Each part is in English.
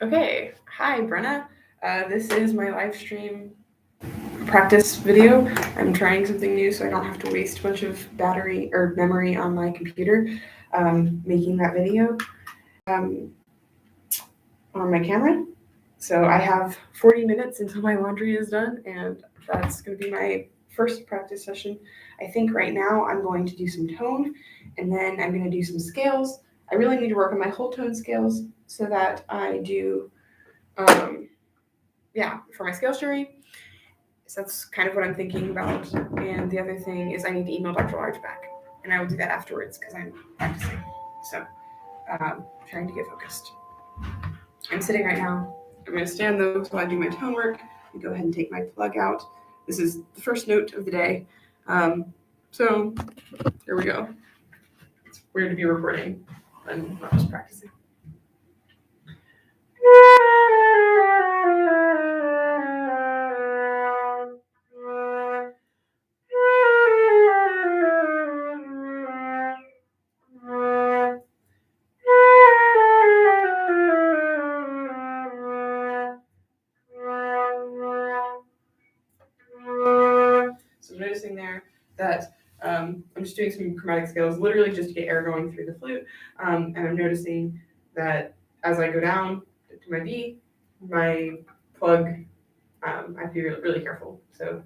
Okay, hi Brenna. This is my live stream practice video. I'm trying something new so I don't have to waste a bunch of battery or memory on my computer making that video um, on my camera. So I have 40 minutes until my laundry is done, and that's going to be my first practice session. I think right now I'm going to do some tone, and then I'm going to do some scales. I really need to work on my whole tone scales so that I do um, for my scale jury. So that's kind of what I'm thinking about. And the other thing is I need to email Dr. Large back, and I will do that afterwards because I'm practicing. So trying to get focused. I'm sitting right now. I'm going to stand though while I do my tone work and go ahead and take my plug out. This is the first note of the day. So here we go. It's weird to be recording and not just practicing. So I'm noticing there that I'm just doing some chromatic scales, literally just to get air going through the flute. And I'm noticing that as I go down to my B, my plug, I have to be really, really careful. So.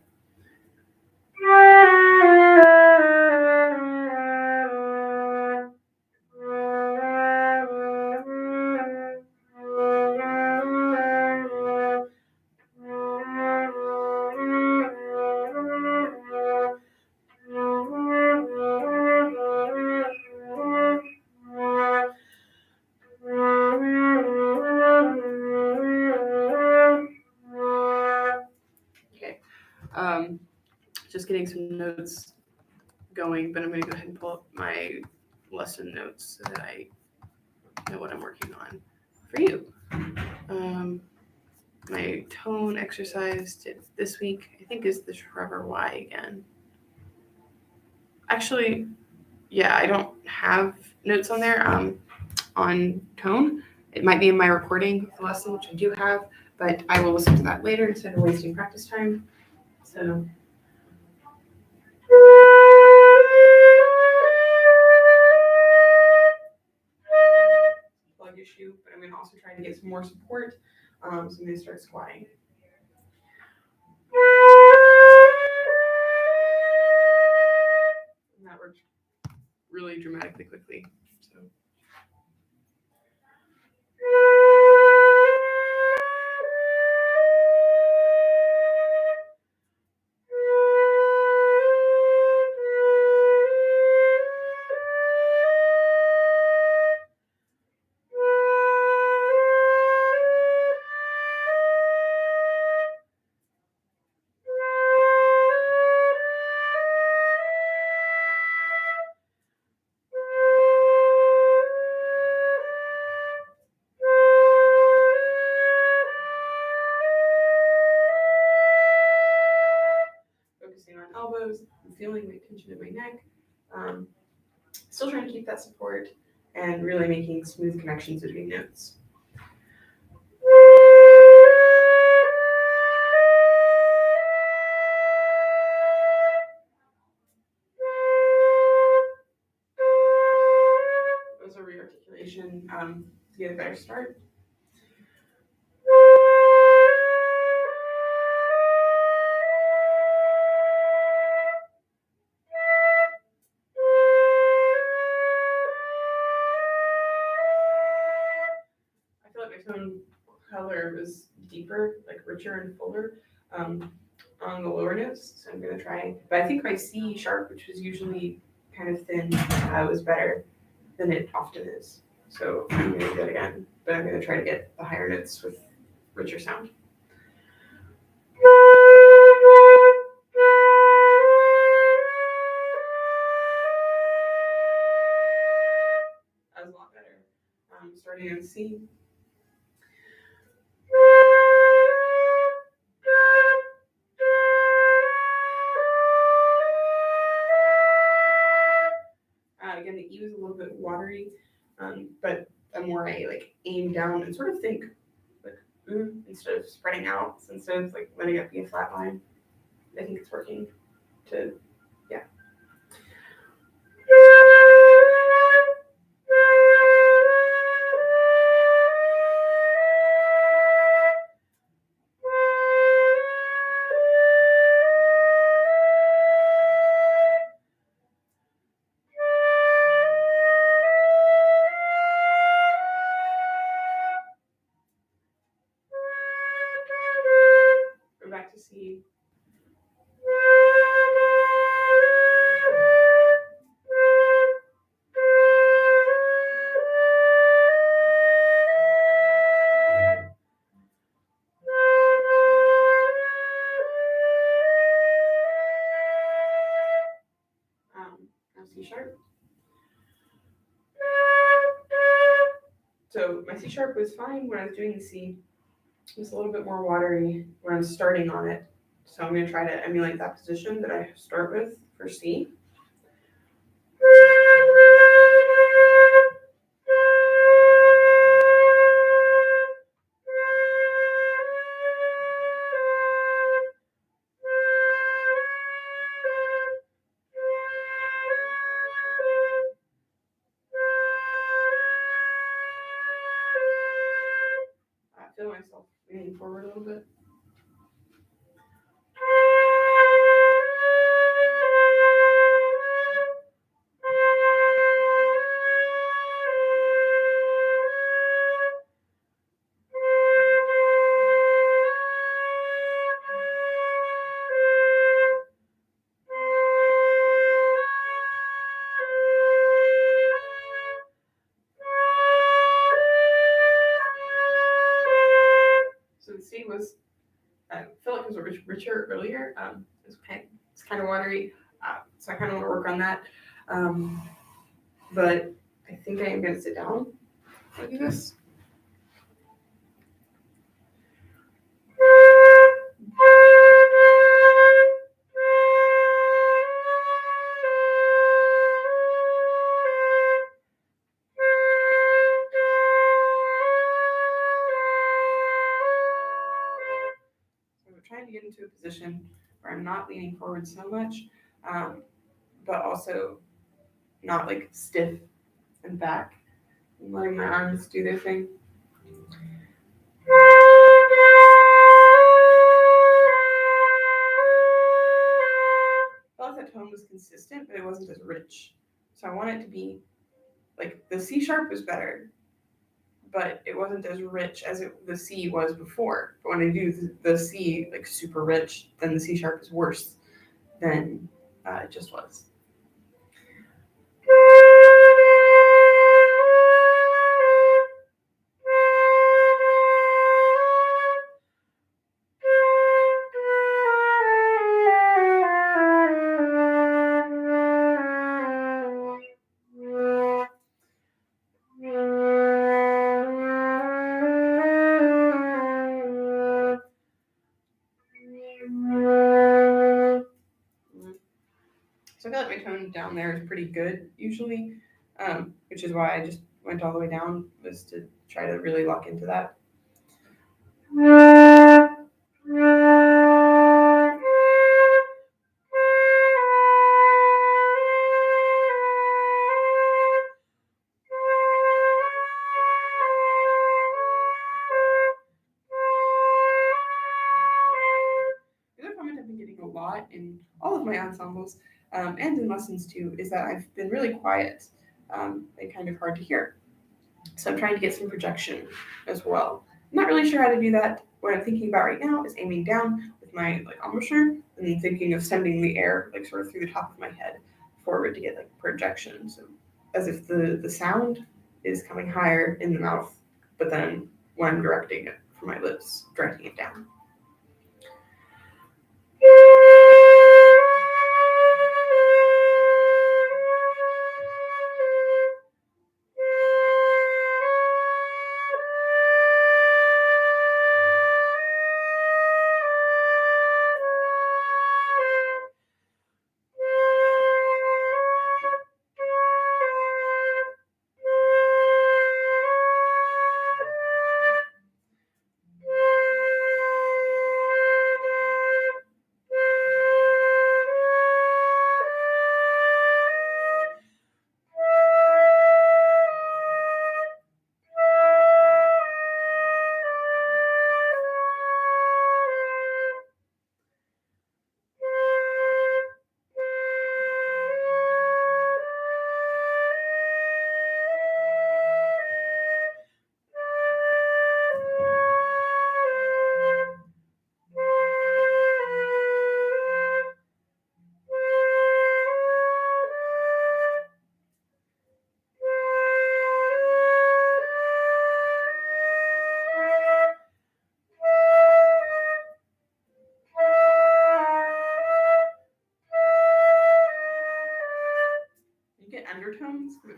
Okay. Just getting some notes going, but I'm going to go ahead and pull up my lesson notes so that I know what I'm working on for you. My tone exercise this week, I think, is the Trevor Y again. Actually, yeah, I don't have notes on there on tone. It might be in my recording of the lesson, which I do have, but I will listen to that later instead of wasting practice time. So. Plug issue, but I'm going to also try to get some more support. So I'm going to start squatting. And that worked really dramatically quickly. So. Focusing on elbows, I'm feeling the tension in my neck. Still trying to keep that support and really making smooth connections between notes. Those are re-articulation to get a better start. I feel like my tone color was deeper, like richer and fuller on the lower notes. So I'm going to try, but I think my C sharp, which was usually kind of thin, was better than it often is. So I'm going to do that again, but I'm going to try to get the higher notes with richer sound. That was a lot better. Starting on C. Again, the E was a little bit watery, but the more I like aim down and sort of think instead of spreading out, instead of like letting it be a flat line. I think it's working to, yeah. Go back to C. Now C sharp. So my C sharp was fine when I was doing the C. It was a little bit more watery when I'm starting on it. So I'm going to try to emulate that position that I start with for C. I feel myself leaning forward a little bit. So the C was, I feel like it was richer earlier. It's kind of watery, so I kind of want to work on that. But I think I am going to sit down and do this. So I'm trying to get into a position where I'm not leaning forward so much, but also not like stiff and back. I'm letting my arms do their thing. I felt like that tone was consistent, but it wasn't as rich. So I want it to be like the C sharp was better, but it wasn't as rich as the C was before. But when I do the C like super rich, then the C sharp is worse than it just was. So I feel like my tone down there is pretty good usually, which is why I just went all the way down, was to try to really lock into that. The other comment I've been getting a lot in all of my ensembles, and in lessons too, is that I've been really quiet and kind of hard to hear. So I'm trying to get some projection as well. I'm not really sure how to do that. What I'm thinking about right now is aiming down with my like embouchure and then thinking of sending the air like sort of through the top of my head forward to get like projection. So as if the sound is coming higher in the mouth, but then when I'm directing it from my lips, directing it down.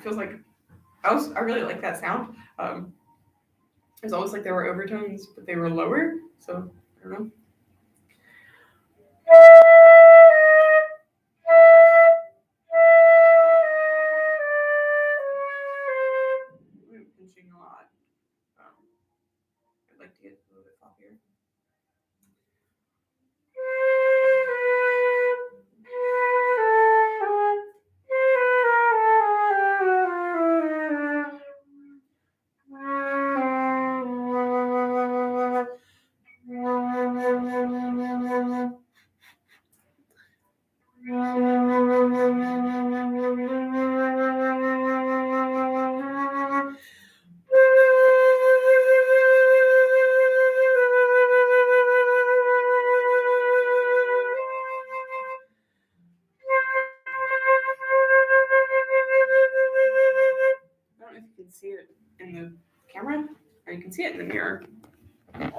feels like I really like that sound. It's almost like there were overtones, but they were lower. So I don't know. I'm pinching a lot. I'd like to get a little bit floppier. See it in the camera, or you can see it in the mirror. I'm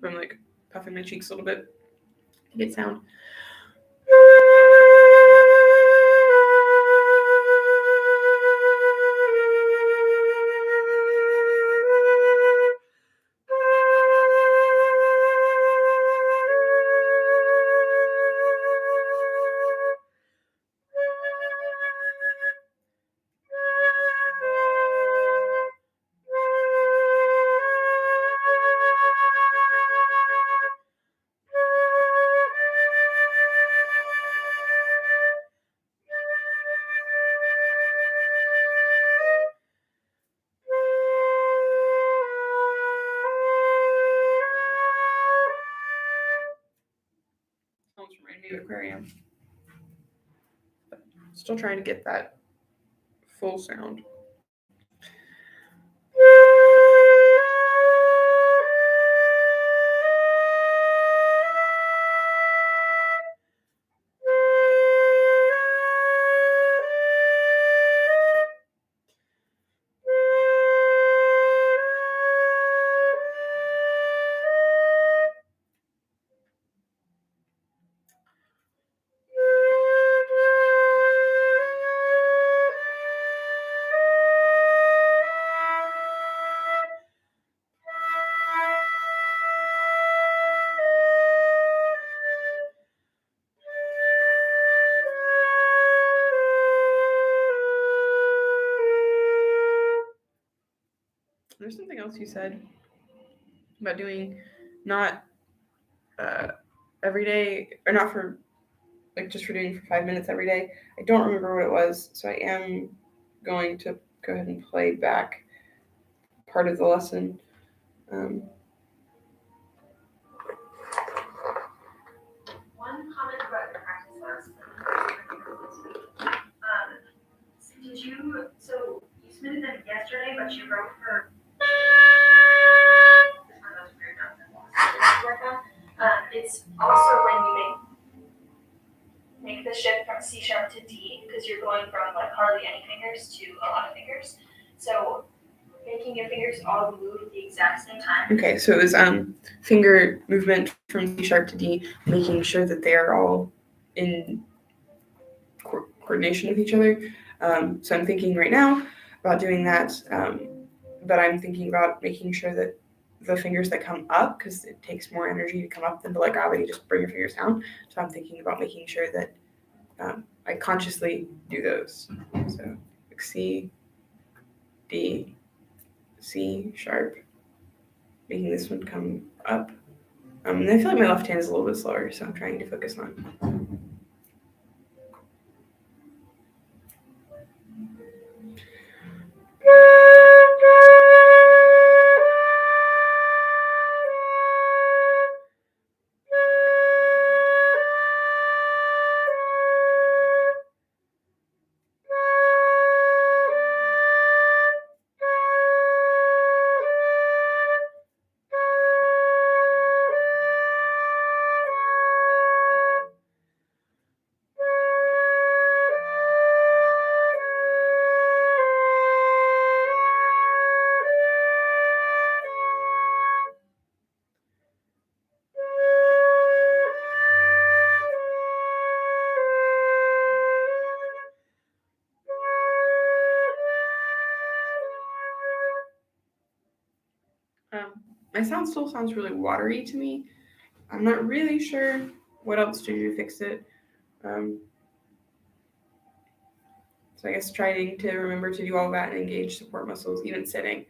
like puffing my cheeks a little bit to get sound. Sounds from Rainy Aquarium. But still trying to get that full sound. There's something else you said about doing not every day, or not for like just for doing for 5 minutes every day. I don't remember what it was, so I am going to go ahead and play back part of the lesson. One comment about your practice last so you submitted them yesterday, but you wrote for it's also when you make the shift from C sharp to D, because you're going from like hardly any fingers to a lot of fingers. So making your fingers all move at the exact same time. Okay, so it was finger movement from C sharp to D, making sure that they are all in coordination with each other. So I'm thinking right now about doing that, but I'm thinking about making sure that the fingers that come up, because it takes more energy to come up than to let gravity just bring your fingers down. So I'm thinking about making sure that I consciously do those. So like C, D, C sharp, making this one come up. And I feel like my left hand is a little bit slower, so I'm trying to focus on. My sound still sounds really watery to me. I'm not really sure what else to do to fix it. So I guess trying to remember to do all that and engage support muscles, even sitting.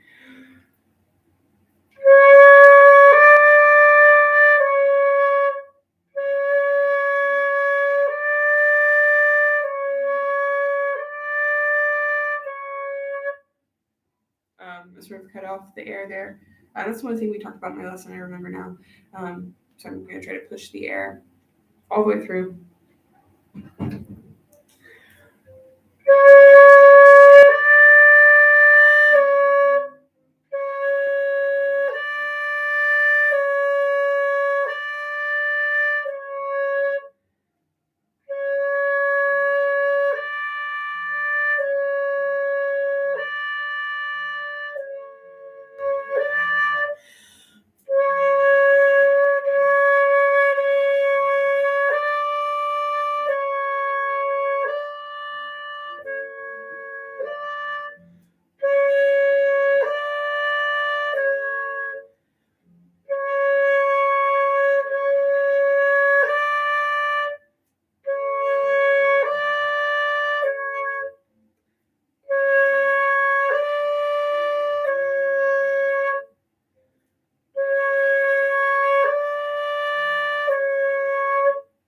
Sort of cut off the air there. That's one thing we talked about in my lesson, I remember now. So I'm going to try to push the air all the way through.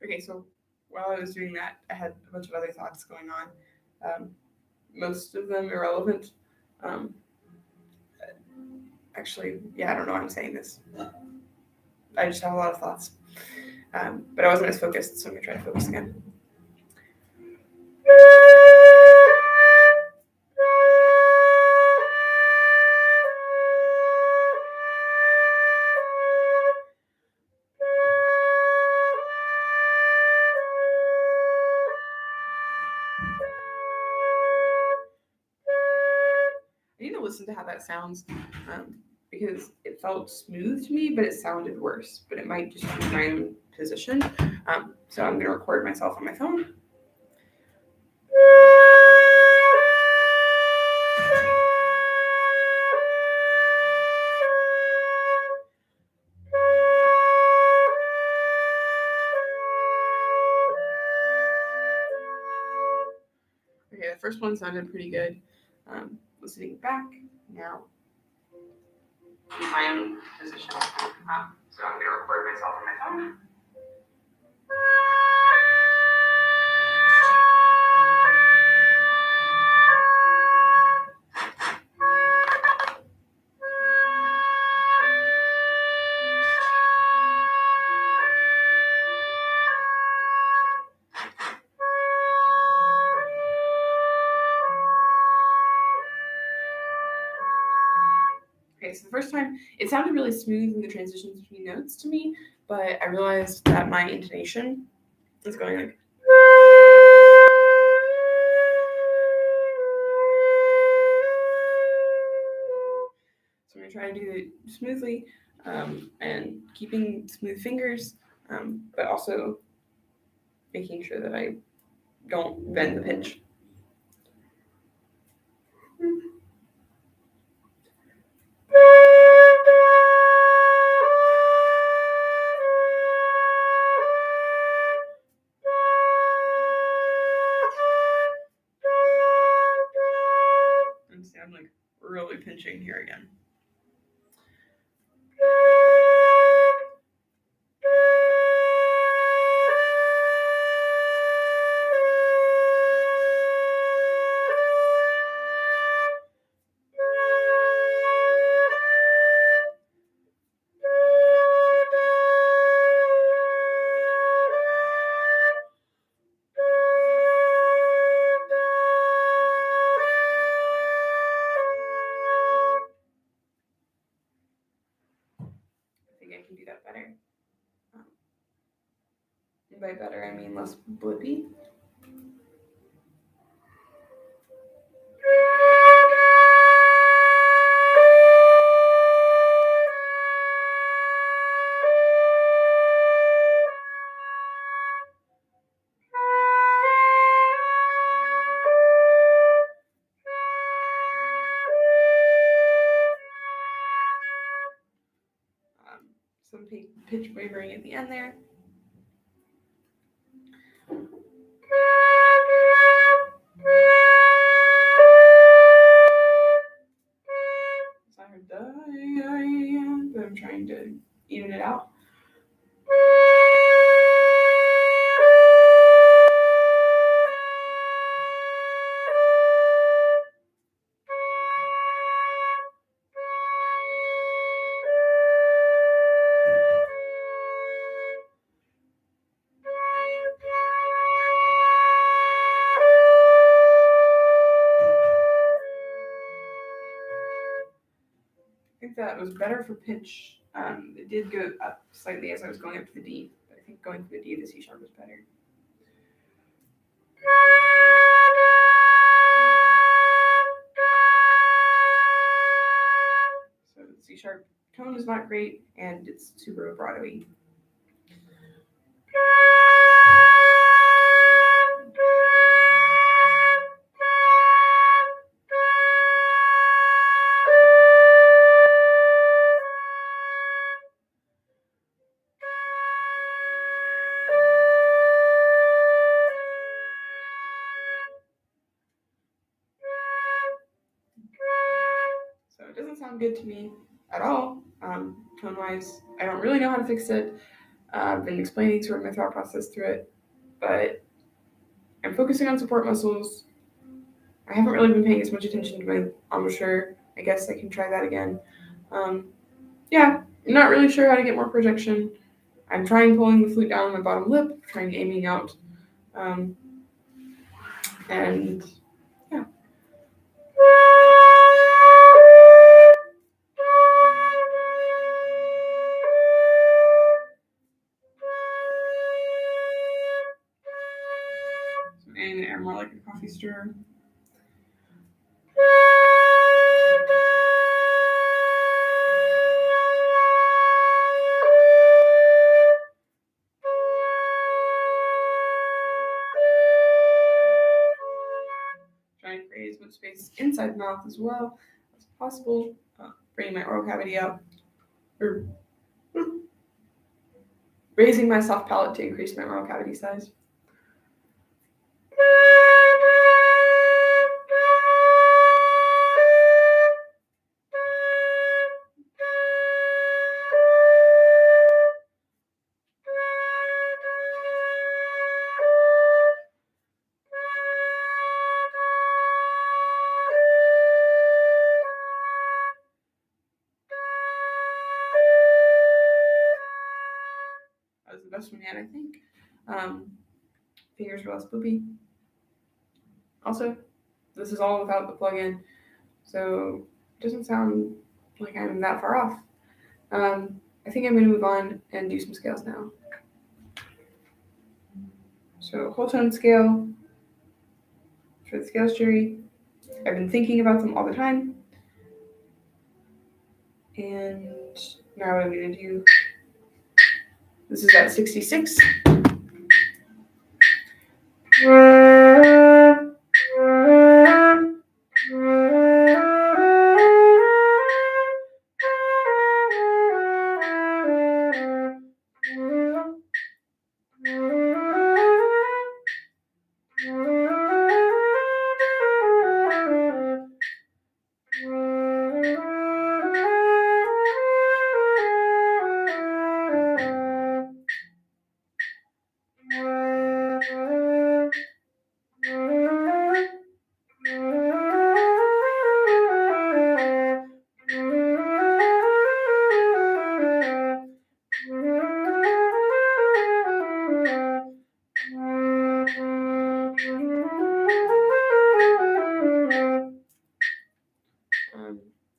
Okay, so while I was doing that, I had a bunch of other thoughts going on. Most of them irrelevant. Actually, yeah, I don't know why I'm saying this. I just have a lot of thoughts. But I wasn't as focused, so I'm going to try to focus again. I need to listen to how that sounds because it felt smooth to me, but it sounded worse. But it might just be my own position. So I'm going to record myself on my phone. Okay, the first one sounded pretty good. Listening back now. In my own position. So I'm going to record myself on my phone. Okay, so the first time it sounded really smooth in the transitions between notes to me, but I realized that my intonation is going like. So I'm going to try to do it smoothly and keeping smooth fingers, but also making sure that I don't bend the pitch. And see, I'm like really pinching here again. I think I can do that better. And by better, I mean less blippy. pitch wavering at the end there. So I heard the, but I'm trying to even it out. I think that was better for pitch. It did go up slightly as I was going up to the D, but I think going to the D, the C sharp was better. So the C sharp tone is not great, and it's super vibrato-y. So it doesn't sound good to me at all, tone-wise. I don't really know how to fix it. I've been explaining sort of my thought process through it, but I'm focusing on support muscles. I haven't really been paying as much attention to my embouchure. I guess I can try that again. Yeah, I'm not really sure how to get more projection. I'm trying pulling the flute down on my bottom lip, trying aiming out, and yeah. So I'm aiming the air more like a coffee stirrer. Trying to create as much space inside the mouth as well as possible. Bringing my oral cavity up, or raising my soft palate to increase my oral cavity size. That was the best one yet, I think. Fingers were less poopy. Also, this is all without the plug-in, so it doesn't sound like I'm that far off. I think I'm going to move on and do some scales now. So whole tone scale for the scales jury. I've been thinking about them all the time. And now what I'm going to do, this is at 66.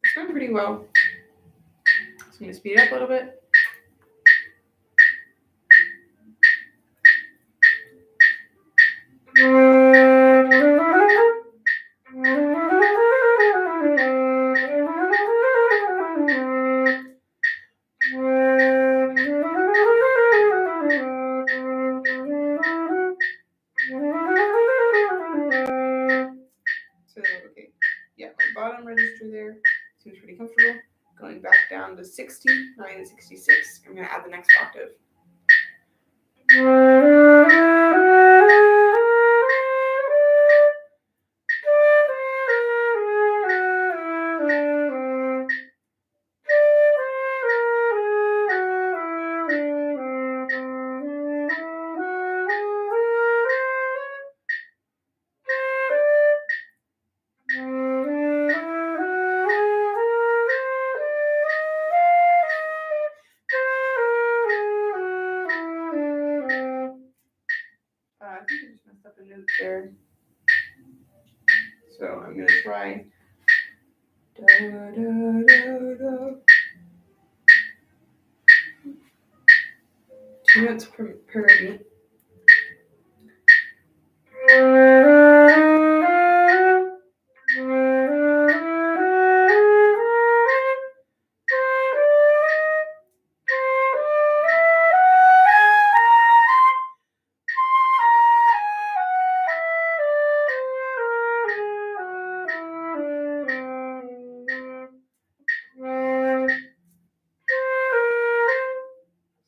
It's going pretty well. So I'm going to speed it up a little bit. So, okay, yeah, my bottom register there seems pretty comfortable. going back down to 60, 9 and 66. I'm going to add the next octave. I think I just messed up a note there. So I'm going to try. Da, da, da, da. 2 notes per beat.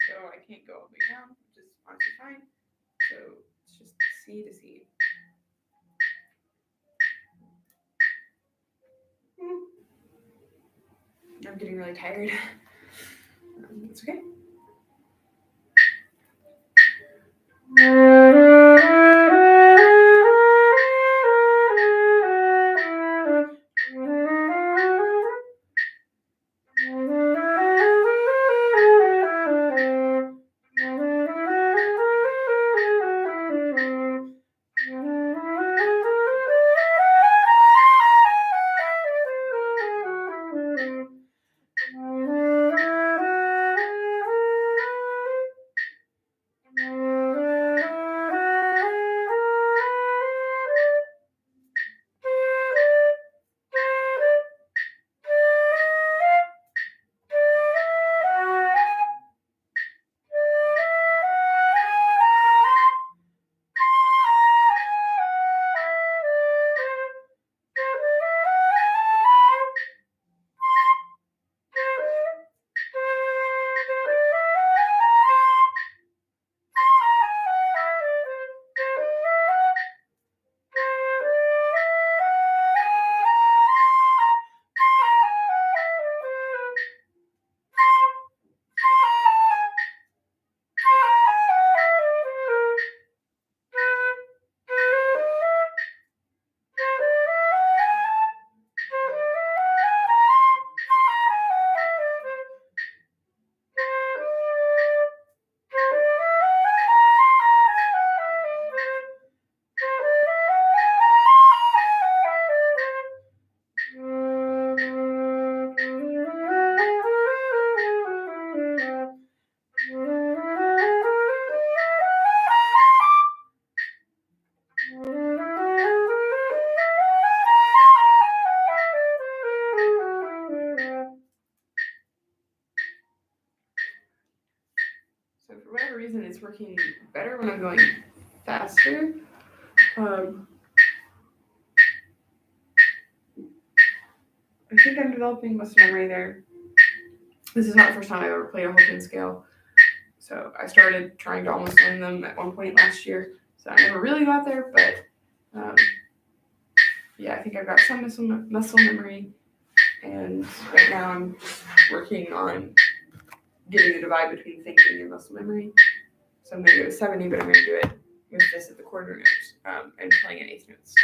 So I can't go all the way down, which is honestly fine. So it's just C to C. I'm getting really tired. It's okay. So for whatever reason, it's working better when I'm going faster. I think I'm developing muscle memory there. This is not the first time I've ever played a whole tune scale. So I started trying to almost learn them at one point last year. So I never really got there, but yeah, I think I've got some muscle memory. And right now I'm just working on getting the divide between thinking and muscle memory. So I'm going to go to 70, but I'm going to do it with this at the quarter notes and playing in eighth notes.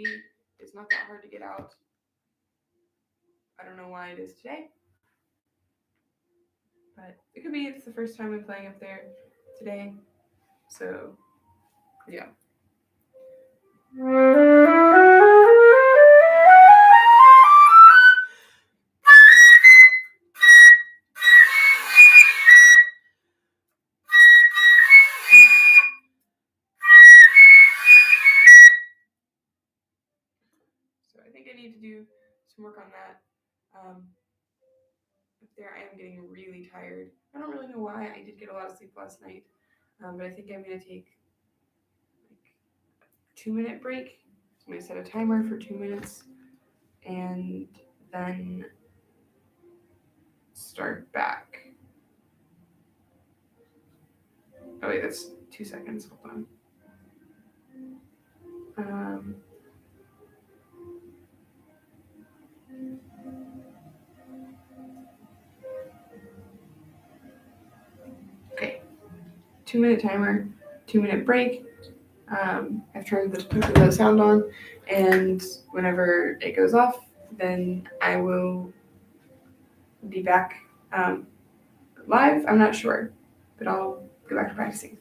be. It's not that hard to get out. I don't know why it is today. But it could be it's the first time I'm playing up there today. So, yeah. So I think I need to do some work on that. Up there, I am getting really tired. I don't really know why. I did get a lot of sleep last night, but I think I'm gonna take like a 2-minute break. So I'm gonna set a timer for 2 minutes, and then start back. Oh wait, that's 2 seconds. Hold on. Okay, 2-minute timer, 2-minute break. I've turned the sound on, and whenever it goes off, then I will be back live. I'm not sure, but I'll go back to practicing.